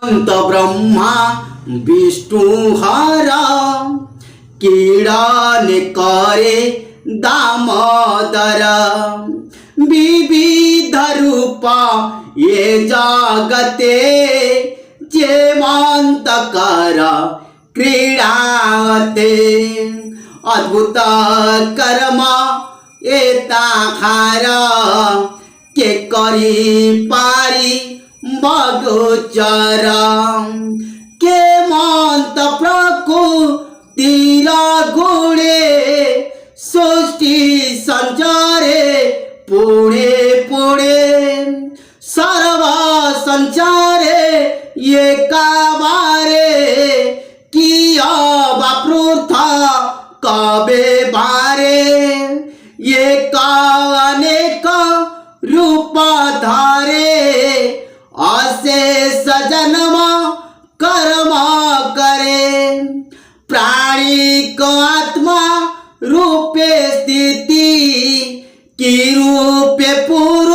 अंत ब्रह्मा विष्णु हरा किडाने करे दामोदर विविध रूप ये जगते जेवंत कर क्रीडाते अद्भुत कर्म एता खार के करी पारी बगोचर के मंत प्रकृतिर गुणे सृष्टि संचारे पुणे पुणे सर्व संचारे ये काबारे किया बापृथा कबे बारे ये कानेक रूप धारे अशेष जन्म कर्म करे प्राणी को आत्मा रूपे स्थिति की रूपे पूर्व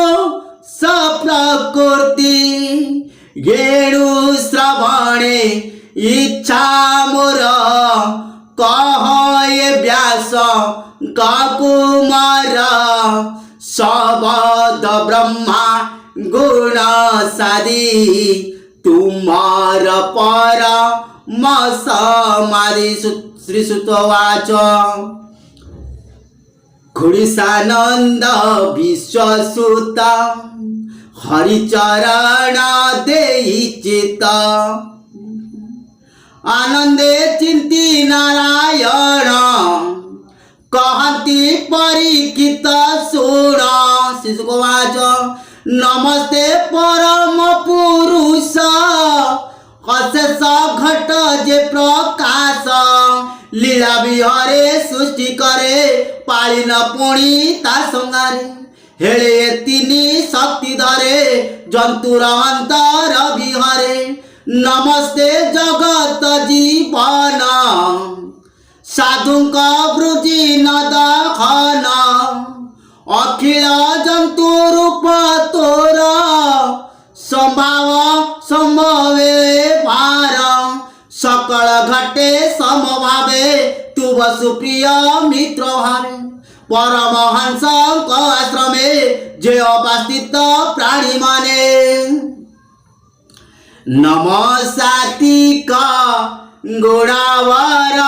सप्रकृति गेणु श्रवणे इच्छा मोर कहे व्यास काकुमार शब्द ब्रह्मा गुण सादी तुमार पर समाधि श्री सुतवाच खुड़ीसानंद विश्वसुत हरिचरण देहि चित आनंदे चिंती नारायण कहती परीक्षित सुण शिशुवाच नमस्ते परम पुरुष अशेष घट जे प्रकाश लीला विहरे सृष्टि करे पालिन पुणी ता संगारे हेले तिनी शक्ति धरे जंतुर अंतर विहरे नमस्ते जगत जीवन साधुक वृद्धि नद खन अखिल जंतु रूप तोर संभाव संभवे भार सकल घटे समभावे तु वसुप्रिय मित्र भारे परमहंस आश्रमे जे अवस्थित प्राणी माने नमसातिक गुणावर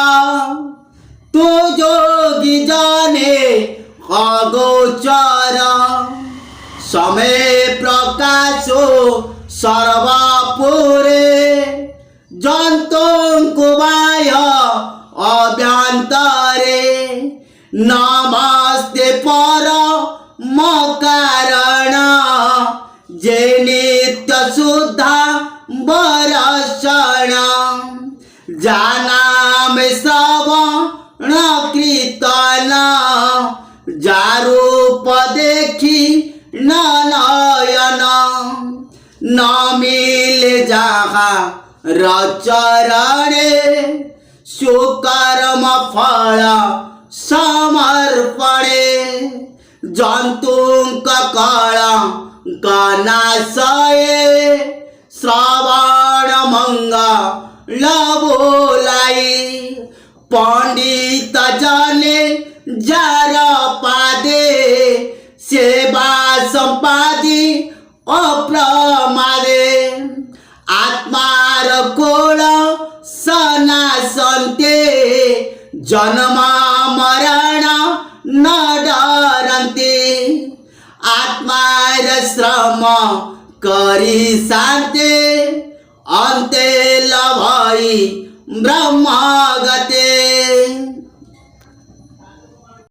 तू जोगी जाने अगोचर समय प्रकाशो सर्वपुरे जंतु बाह्य अभ्यंतरे नमस्ते पर कारण जे नित्य शुद्ध बरसण जानाम श्रवण कीर्तन जारूप देखी नयन न मिले जहाँ रचरणे सुकर्म फल समर्पणे जंतुक कळ कनाशये श्रवण मंगल बोलाई पंडित जने जार पादे सेवा संपादी अप्रमादे आत्मार कोळ सना संते जन्म मरण न डरन्ते आत्मार श्रम करी शांते अंते लभई ब्रह्म गते